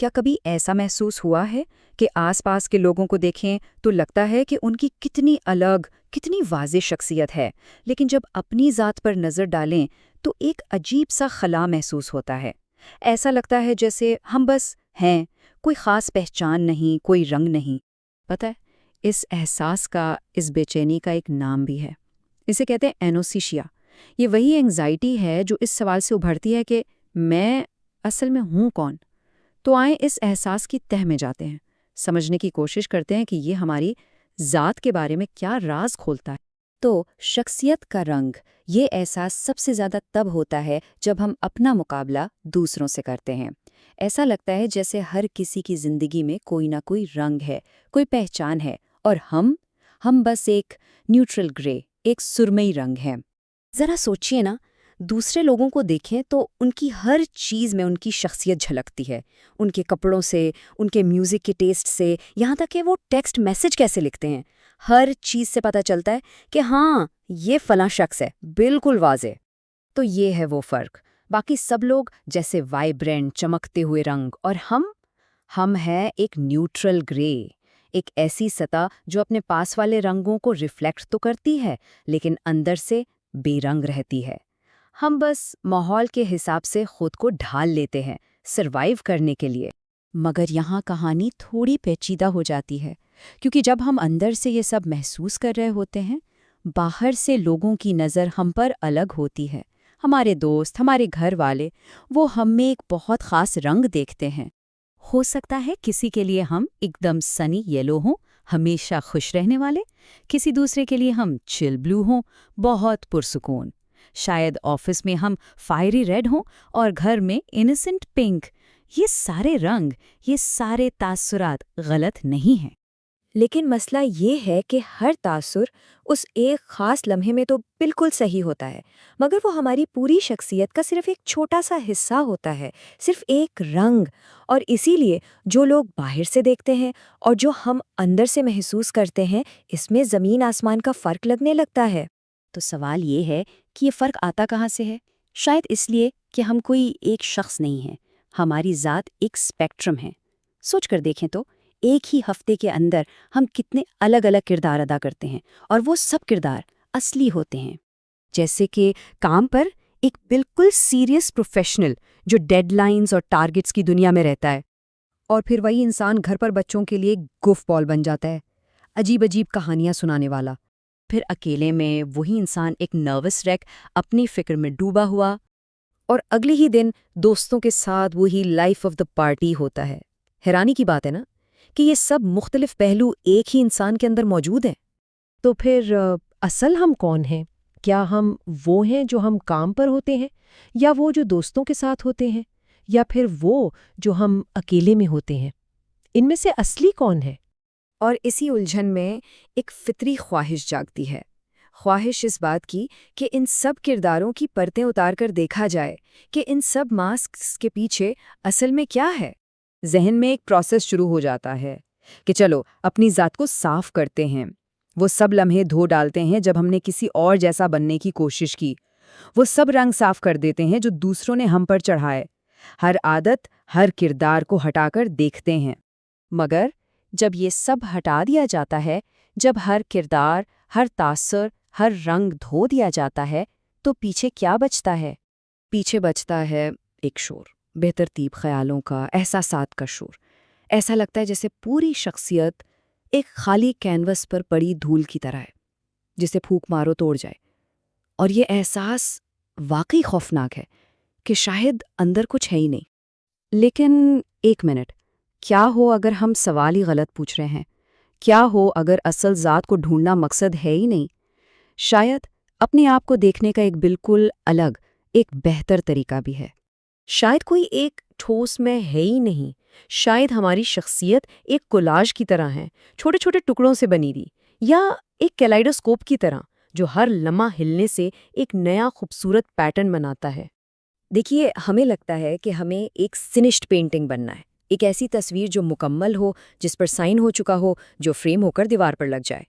क्या कभी ऐसा महसूस हुआ है कि आसपास के लोगों को देखें तो लगता है कि उनकी कितनी अलग, कितनी वाज़ेह शख्सियत है, लेकिन जब अपनी ज़ात पर नज़र डालें तो एक अजीब सा खला महसूस होता है। ऐसा लगता है जैसे हम बस हैं, कोई ख़ास पहचान नहीं, कोई रंग नहीं। पता है, इस एहसास का, इस बेचैनी का एक नाम भी है। इसे कहते हैं एनोसिशिया। ये वही एंग्जाइटी है जो इस सवाल से उभरती है कि मैं असल में हूँ कौन। तो आए इस एहसास की तह में जाते हैं, समझने की कोशिश करते हैं कि ये हमारी ज़ात के बारे में क्या राज खोलता है। तो शख्सियत का रंग, ये एहसास सबसे ज़्यादा तब होता है जब हम अपना मुकाबला दूसरों से करते हैं। ऐसा लगता है जैसे हर किसी की ज़िंदगी में कोई ना कोई रंग है, कोई पहचान है, और हम बस एक न्यूट्रल ग्रे, एक सुरमई रंग हैं। ज़रा सोचिए ना, दूसरे लोगों को देखें तो उनकी हर चीज़ में उनकी शख्सियत झलकती है। उनके कपड़ों से, उनके म्यूज़िक के टेस्ट से, यहाँ तक कि वो टेक्स्ट मैसेज कैसे लिखते हैं, हर चीज़ से पता चलता है कि हाँ, ये फलां शख्स है, बिल्कुल वाज़ेह। तो ये है वो फ़र्क। बाकी सब लोग जैसे वाइब्रेंट, चमकते हुए रंग, और हम हैं एक न्यूट्रल ग्रे, एक ऐसी सतह जो अपने पास वाले रंगों को रिफ्लेक्ट तो करती है, लेकिन अंदर से बेरंग रहती है। हम बस माहौल के हिसाब से खुद को ढाल लेते हैं, सरवाइव करने के लिए। मगर यहाँ कहानी थोड़ी पेचीदा हो जाती है, क्योंकि जब हम अंदर से ये सब महसूस कर रहे होते हैं, बाहर से लोगों की नज़र हम पर अलग होती है। हमारे दोस्त, हमारे घर वाले, वो हम में एक बहुत ख़ास रंग देखते हैं। हो सकता है किसी के लिए हम एकदम सनी येलो हों, हमेशा खुश रहने वाले, किसी दूसरे के लिए हम चिल ब्लू हों, बहुत पुरसुकून। शायद ऑफिस में हम फायरी रेड हों और घर में इनोसेंट पिंक। ये सारे रंग, ये सारे तासुरात गलत नहीं हैं। लेकिन मसला ये है कि हर तासुर उस एक ख़ास लम्हे में तो बिल्कुल सही होता है, मगर वो हमारी पूरी शख्सियत का सिर्फ एक छोटा सा हिस्सा होता है, सिर्फ एक रंग। और इसीलिए जो लोग बाहर से देखते हैं और जो हम अंदर से महसूस करते हैं, इसमें ज़मीन आसमान का फ़र्क लगने लगता है। तो सवाल ये है कि ये फ़र्क आता कहाँ से है? शायद इसलिए कि हम कोई एक शख्स नहीं हैं, हमारी ज़ात एक स्पेक्ट्रम है। सोच कर देखें तो एक ही हफ्ते के अंदर हम कितने अलग अलग किरदार अदा करते हैं, और वो सब किरदार असली होते हैं। जैसे कि काम पर एक बिल्कुल सीरियस प्रोफेशनल जो डेडलाइंस और टारगेट्स की दुनिया में रहता है, और फिर वही इंसान घर पर बच्चों के लिए गुफ बॉल बन जाता है, अजीब अजीब कहानियां सुनाने वाला। फिर अकेले में वही इंसान एक नर्वस रैक, अपनी फिक्र में डूबा हुआ, और अगले ही दिन दोस्तों के साथ वही लाइफ ऑफ द पार्टी होता है। हैरानी की बात है ना कि ये सब मुख्तलिफ पहलू एक ही इंसान के अंदर मौजूद हैं। तो फिर असल हम कौन हैं? क्या हम वो हैं जो हम काम पर होते हैं, या वो जो दोस्तों के साथ होते हैं, या फिर वो जो हम अकेले में होते हैं? इनमें से असली कौन है? और इसी उलझन में एक फितरी ख्वाहिश जागती है। ख्वाहिश इस बात की कि इन सब किरदारों की परतें उतार कर देखा जाए कि इन सब मास्क्स के पीछे असल में क्या है। जहन में एक प्रोसेस शुरू हो जाता है कि चलो अपनी ज़ात को साफ करते हैं। वो सब लम्हे धो डालते हैं जब हमने किसी और जैसा बनने की कोशिश की। वो सब रंग साफ कर देते हैं जो दूसरों ने हम पर चढ़ाए। हर आदत, हर किरदार को हटाकर देखते हैं। मगर जब ये सब हटा दिया जाता है, जब हर किरदार, हर तासर, हर रंग धो दिया जाता है, तो पीछे क्या बचता है? पीछे बचता है एक शोर, बेतरतीब ख्यालों का, एहसासात का शोर। ऐसा लगता है जैसे पूरी शख्सियत एक खाली कैनवस पर पड़ी धूल की तरह है, जिसे फूंक मारो तोड़ जाए। और ये एहसास वाकई खौफनाक है कि शायद अंदर कुछ है ही नहीं। लेकिन एक मिनट, क्या हो अगर हम सवाल ही गलत पूछ रहे हैं? क्या हो अगर असल ज़ात को ढूंढना मकसद है ही नहीं? शायद अपने आप को देखने का एक बिल्कुल अलग, एक बेहतर तरीका भी है। शायद कोई एक ठोस में है ही नहीं। शायद हमारी शख्सियत एक कोलाज की तरह है, छोटे छोटे टुकड़ों से बनी हुई, या एक कैलाइडोस्कोप की तरह जो हर लम्हा हिलने से एक नया खूबसूरत पैटर्न बनाता है। देखिए, हमें लगता है कि हमें एक फिनिश्ड पेंटिंग बनना है, एक ऐसी तस्वीर जो मुकम्मल हो, जिस पर साइन हो चुका हो, जो फ्रेम होकर दीवार पर लग जाए।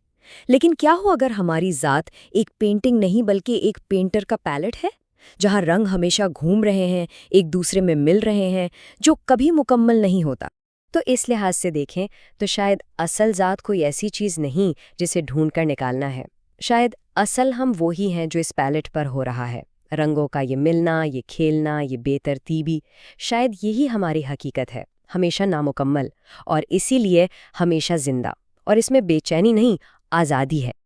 लेकिन क्या हो अगर हमारी ज़ात एक पेंटिंग नहीं बल्कि एक पेंटर का पैलेट है, जहाँ रंग हमेशा घूम रहे हैं, एक दूसरे में मिल रहे हैं, जो कभी मुकम्मल नहीं होता। तो इस लिहाज से देखें तो शायद असल ज़ात कोई ऐसी चीज़ नहीं जिसे ढूंढ कर निकालना है। शायद असल हम वो ही हैं जो इस पैलेट पर हो रहा है। रंगों का ये मिलना, ये खेलना, ये बेतरतीबी, शायद यही हमारी हकीकत है, हमेशा नामुकम्मल और इसीलिए हमेशा जिंदा। और इसमें बेचैनी नहीं, आज़ादी है।